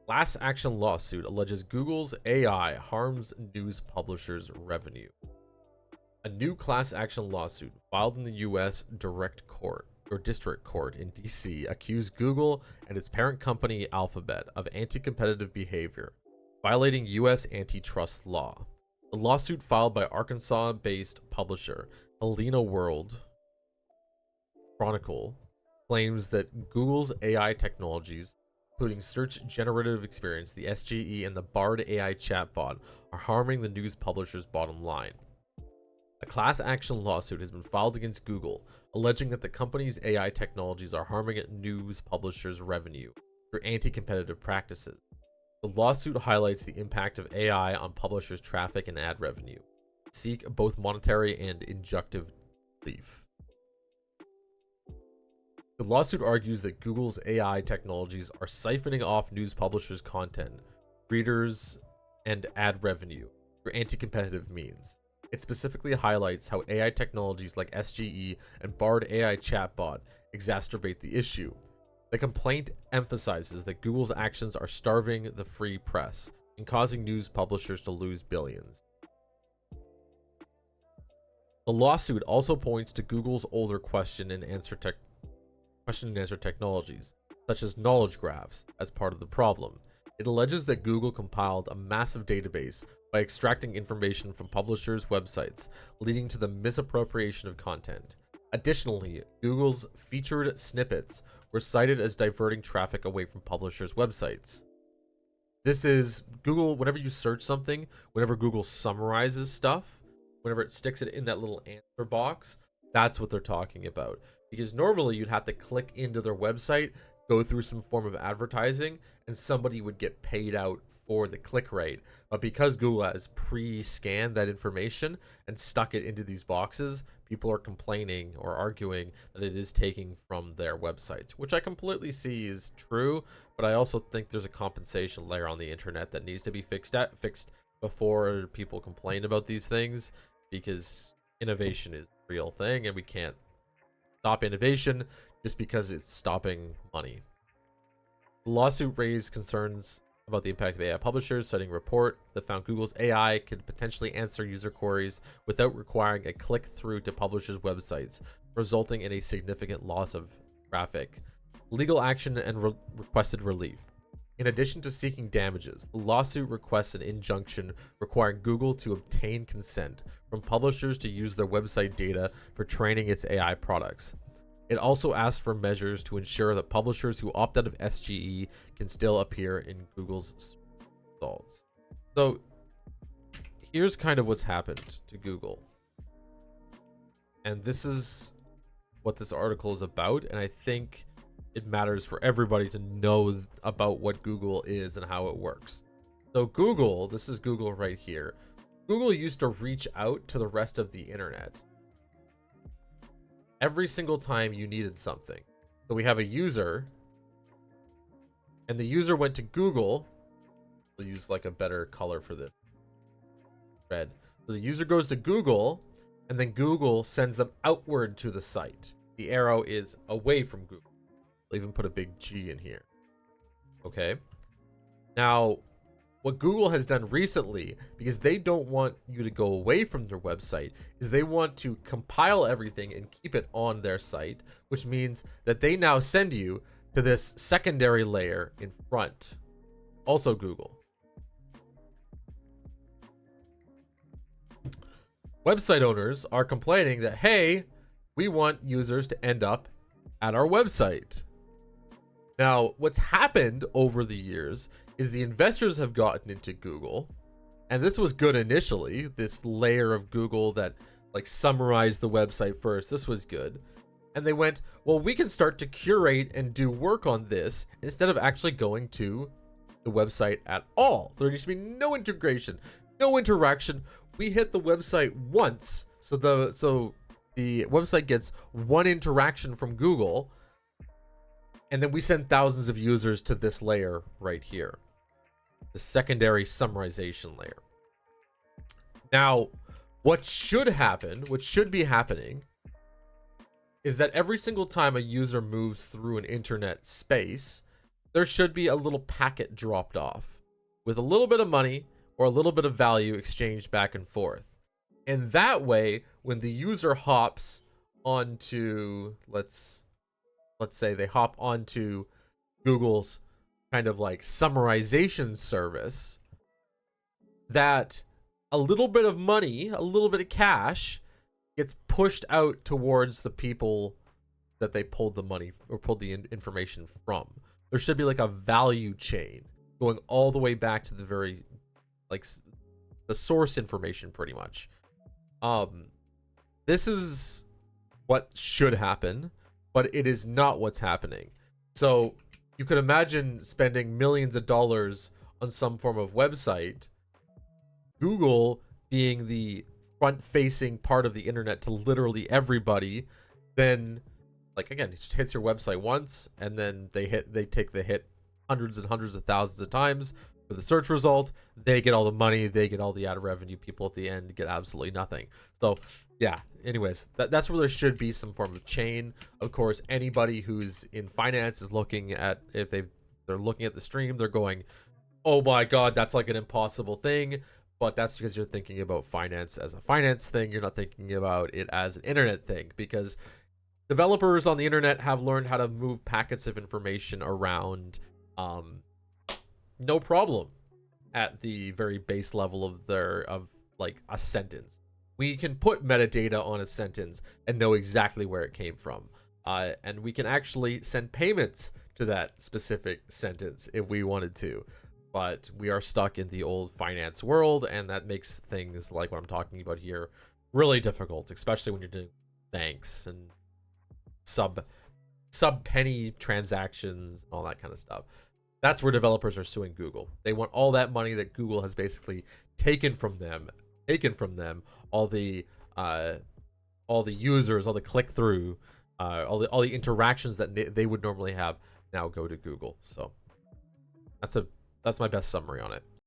Class action lawsuit alleges Google's AI harms news publishers' revenue. A new class action lawsuit filed in the U.S. District Court in D.C. accused Google and its parent company Alphabet of anti-competitive behavior, violating U.S. antitrust law. The lawsuit, filed by Arkansas-based publisher Helena World Chronicle, claims that Google's AI technologies, including Search Generative Experience, the SGE, and the Bard AI chatbot, are harming the news publisher's bottom line. A class action lawsuit has been filed against Google, alleging that the company's AI technologies are harming news publishers' revenue through anti-competitive practices. The lawsuit highlights the impact of AI on publishers' traffic and ad revenue, seek both monetary and injunctive relief. The lawsuit argues that Google's AI technologies are siphoning off news publishers' content, readers, and ad revenue through anti-competitive means. It specifically highlights how AI technologies like SGE and Bard AI chatbot exacerbate the issue. The complaint emphasizes that Google's actions are starving the free press and causing news publishers to lose billions. The lawsuit also points to Google's older question and answer technologies, such as knowledge graphs, as part of the problem. It alleges that Google compiled a massive database by extracting information from publishers' websites, leading to the misappropriation of content. Additionally, Google's featured snippets were cited as diverting traffic away from publishers' websites. This is Google, whenever you search something, whenever Google summarizes stuff, whenever it sticks it in that little answer box, that's what they're talking about. Because normally you'd have to click into their website, go through some form of advertising, and somebody would get paid out for the click rate. But because Google has pre-scanned that information and stuck it into these boxes, people are complaining or arguing that it is taking from their websites, which I completely see is true, but I also think there's a compensation layer on the internet that needs to be fixed before people complain about these things, because innovation is a real thing and we can't stop innovation just because it's stopping money. The lawsuit raised concerns about the impact of AI publishers, citing a report that found Google's AI could potentially answer user queries without requiring a click-through to publishers' websites, resulting in a significant loss of traffic. Legal action and requested relief. In addition to seeking damages, the lawsuit requests an injunction requiring Google to obtain consent from publishers to use their website data for training its AI products. It also asks for measures to ensure that publishers who opt out of SGE can still appear in Google's results. So here's kind of what's happened to Google. And this is what this article is about. And I think it matters for everybody to know about what Google is and how it works. So Google, this is Google right here. Google used to reach out to the rest of the internet every single time you needed something. So we have a user, and the user went to Google. We'll use like a better color for this. Red. So the user goes to Google, and then Google sends them outward to the site. The arrow is away from Google. I'll even put a big G in here. Okay. Now, what Google has done recently, because they don't want you to go away from their website, is they want to compile everything and keep it on their site, which means that they now send you to this secondary layer in front. Also Google. Website owners are complaining that, hey, we want users to end up at our website. Now, what's happened over the years is the investors have gotten into Google, and this was good initially, this layer of Google that like summarized the website first. This was good. And they went, well, we can start to curate and do work on this instead of actually going to the website at all. There needs to be no integration, no interaction. We hit the website once, so the website gets one interaction from Google, and then we send thousands of users to this layer right here, the secondary summarization layer. Now, what should be happening, is that every single time a user moves through an internet space, there should be a little packet dropped off with a little bit of money or a little bit of value exchanged back and forth. And that way, when the user hops onto, let's say they hop onto Google's kind of like summarization service, that a little bit of money, a little bit of cash gets pushed out towards the people that they pulled the money or pulled the information from. There should be like a value chain going all the way back to the very, like, the source information pretty much. This is what should happen, but it is not what's happening. So you could imagine spending millions of dollars on some form of website, Google being the front-facing part of the internet to literally everybody, then, like, again, it just hits your website once, and then they take the hit hundreds and hundreds of thousands of times for the search result. They get all the money, they get all the ad revenue. People at the end get absolutely nothing. So yeah, anyways, that's where there should be some form of chain. Of course, anybody who's in finance is looking at, if they're looking at the stream, they're going, oh my god, that's like an impossible thing. But that's because you're thinking about finance as a finance thing. You're not thinking about it as an internet thing, because developers on the internet have learned how to move packets of information around no problem at the very base level of like a sentence. We can put metadata on a sentence and know exactly where it came from, and we can actually send payments to that specific sentence if we wanted to. But we are stuck in the old finance world, and that makes things like what I'm talking about here really difficult, especially when you're doing banks and sub penny transactions and all that kind of stuff. That's where developers are suing Google. They want all that money that Google has basically taken from them, all the users, all the click through, all the interactions that they would normally have now go to Google. So that's my best summary on it.